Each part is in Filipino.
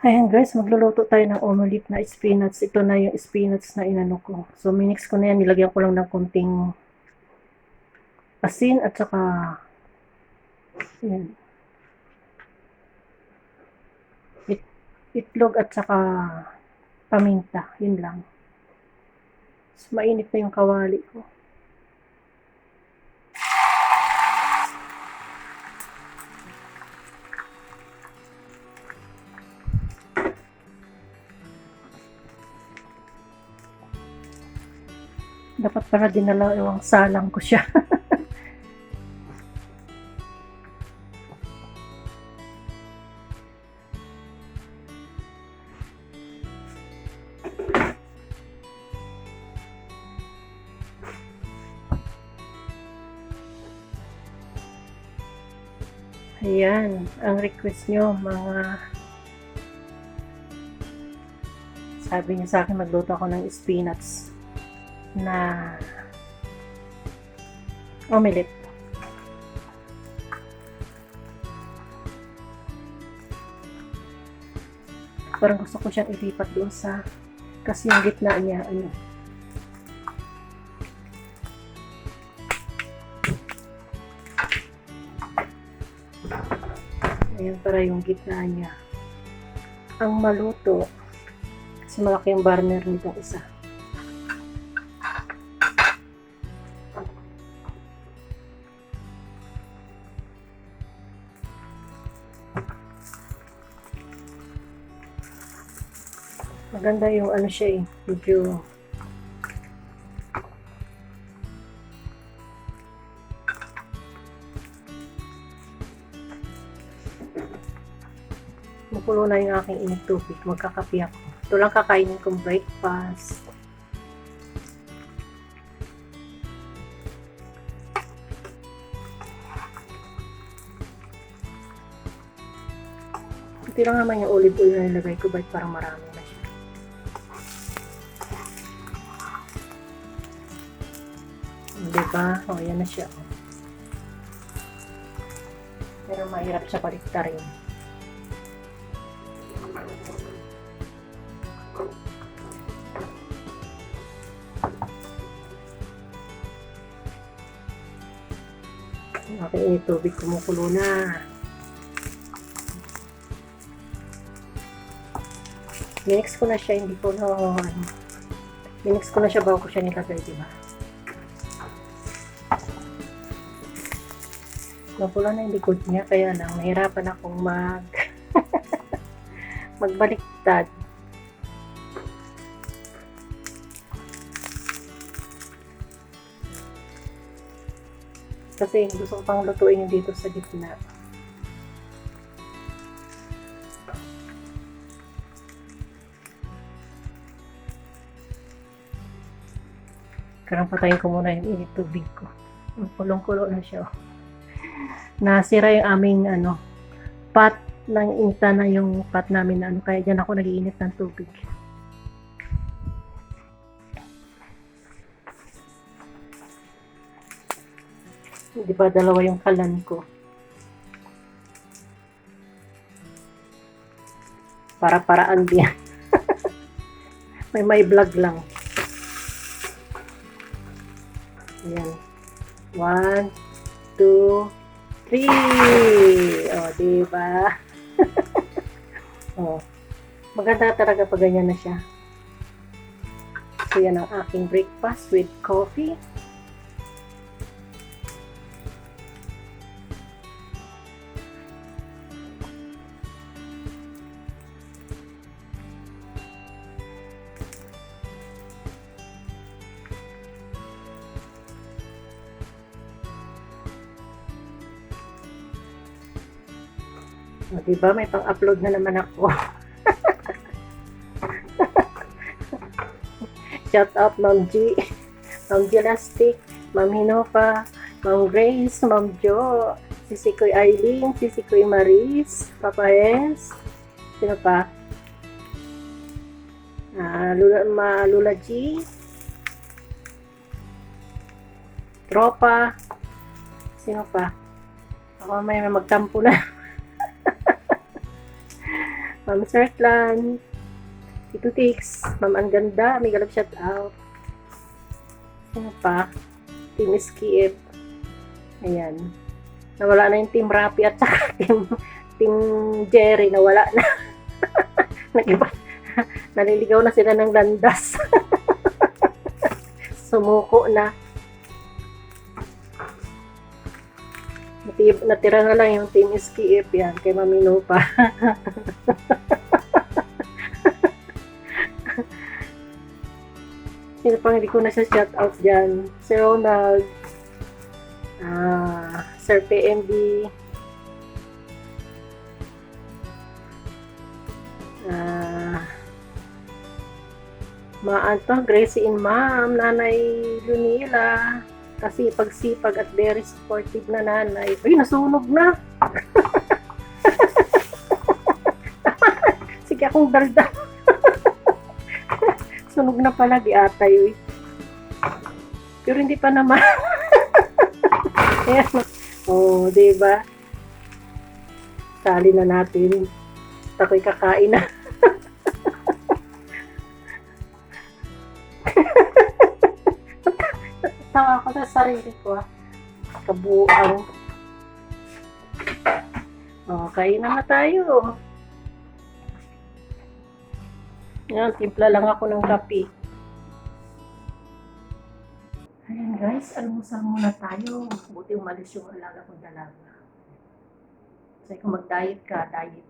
Ayan guys, magluluto tayo ng omelette na spinach. Ito na yung spinach na inano ko. So, minix ko na yan. Nilagyan ko lang ng konting asin at saka yan, itlog at saka paminta. Yun lang. So, mainit na yung kawali ko. Dapat para dinala yung salang ko siya. Ayan, ang request nyo, mga sabi niya sa akin magluto ako ng spinach na omelette. Parang gusto ko siyang ilipat doon sa, kasi yung gitna niya, ano, ayan, para yung gitna niya ang maluto kasi malaki yung burner nitong isa. Maganda yung ano siya eh, medyo mapulo na yung aking init tubig. Magkakape ako. Ito lang kakainin kong breakfast. Ito lang naman yung olive oil na nilagay ko, bakit parang marami na siya. Diba? O, yan na siya. Pero mahirap siya paliktarin. Okay, tubig kumukulo na. Minix ko na siya, hindi ko na minix ko na siya bago ko siya nilagay, diba? Mapula na yung likod niya, kaya lang nahirapan akong magbaliktad. Kasi gusto ko pang lutuin yung dito sa gitna. Karang patayin ko muna yung init tubig ko. Kulong-kulo na siya. Nasira yung aming ano, pot ng inta na yung pot namin na ano, kaya dyan ako nag-iinit ng tubig. Di ba dalawa yung kalan ko? Para-paraan din. may vlog lang. Ayan. 1, 2, 3. O, diba? O. Maganda talaga pag ganyan na siya. So, yan ang aking breakfast with coffee. O, diba? May pang-upload na naman ako. Shout out Ma'am G, Ma'am Gelastic, Ma'am Hinopa, Ma'am Grace, Ma'am Jo, Sisi Koy Aileen, Sisi Koy Maris, Papa Hes, sino pa? Lula G, Tropa, sino pa? Ako may magtampo na. Ma'am Sertlan, Tito Tix, Ma'am Ang Ganda, may galap shout out. Sino pa? Team Skip. Ayan. Nawala na yung Team Rapi at saka Team Jerry, nawala na. Nag-iba. Naliligaw na sila ng landas. Sumuko na. Natira na lang yung Team Skip yan kay Mamino pa. Sino pang hindi ko na siya shout out dyan? Si Ronald, Sir PMB, Gracie and Ma'am, Nanay Lunila, kasi pagsipag at very supportive na nanay. Ay, nasunog na! Sige akong dalda. Sunog na pala, di atay. Pero hindi pa naman. Ayan. Oh, diba? Sali na natin. Ako'y kakain na. Tawa ko sa sarili ko. Kabuang. Oh, kain na tayo. Yan, timpla lang ako ng kape. Ayan guys, almusal muna tayo. Buti umalis yung alaga kong dalaga. Kasi kung mag-diet ka, diet.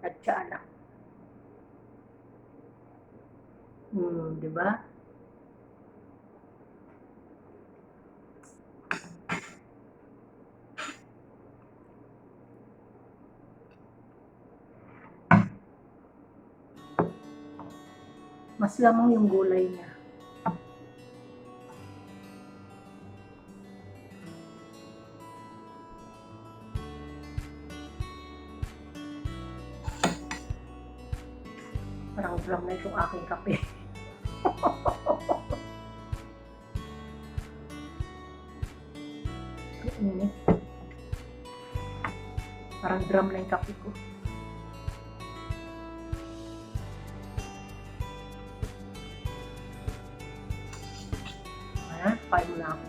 At siya lang. Diba? Mas lamang yung gulay niya. Parang drum na itong aking kape. Parang drum na yung kape ko. Kain mo na ako.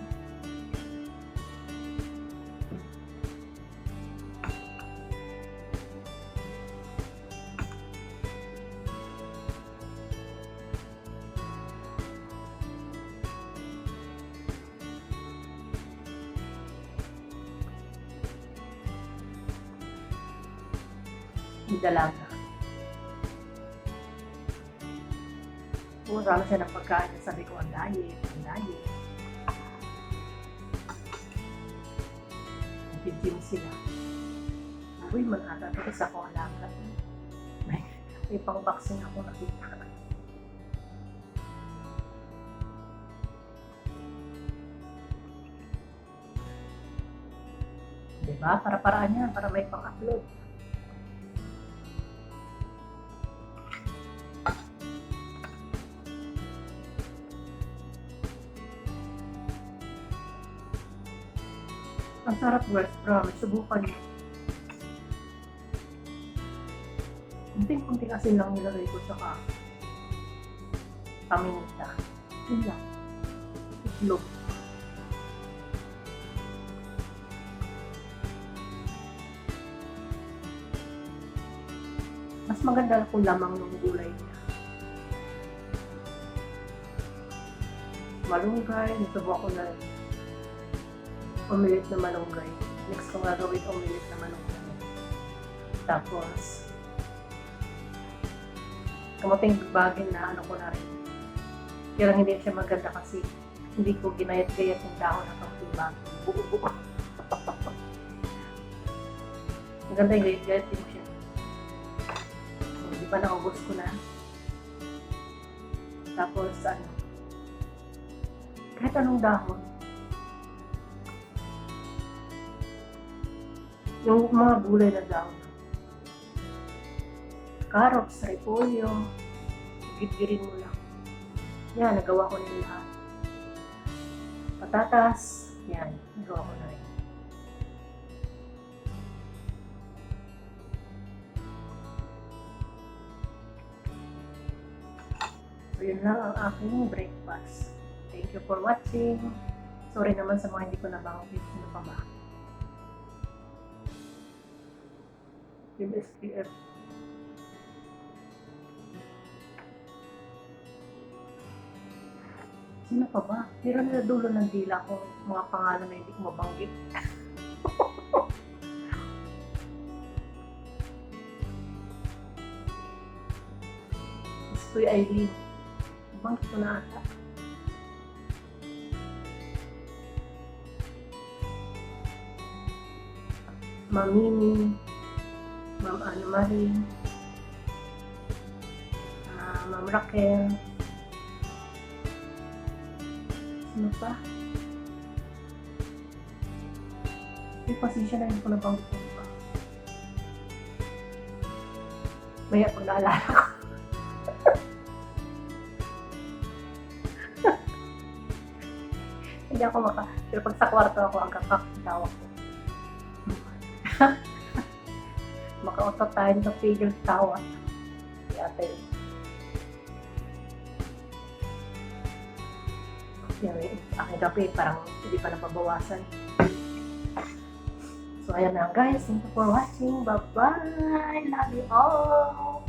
Yung dalaga. Pumurama siya ng pagkain. Sabi ko, ang diet, ang diet. Nag-gym sila. Uy, mag-ata. Tapos ako alaga. May pang-vaccine ako nakita. Diba? Para-paraan yan. Para may pang-upload. Ang sarap guys, promise. Subukan niyo. Kunting-kunting asin lang nilagay ko tsaka paminta. Yun lang. Itlog. Mas maganda kung lamang ng gulay niya. Malunggay. Nasubo ko na omelette na malunggay. Next ko nga gawin omelette na malunggay. Tapos, kamuting bagin na ano ko na rin. Kaya lang hindi siya maganda kasi hindi ko ginayat-gayat yung dahon ng kamuting bagin. Buo-buo. Maganda yung gayat-gayat din mo siya. Di ba naubos ko na? Tapos, kahit anong dahon, yung mga gulay na dahon. Carrots, repolyo, gitgirin mo lang. Yan, nagawa ko na yung lahat. Patatas, yan, nagawa ko na rin. So, yun lang ang aking breakfast. Thank you for watching. Sorry naman sa mga hindi ko nabanggit. Sino pa ba? Yung SPF. Sino pa ba? Meron na dulo ng dila ko mga pangalan na hindi ko mabanggit. Kuya Aileen. Banggit ko na ata. Mamini, Ma'am Anne Marie, Ma'am Raquel. Sino pa? May pasensya na yun ko nabanggit ko pa. Maya pag naalala ko. Hindi ako pero pag sa kwarto ako, ang kakakitawa ko. Makautot tayo sa figure tawa. Si ate. Yan, aking gabi, parang hindi pa napabawasan. So, ayan na guys. Thank you for watching. Bye-bye. Love you all.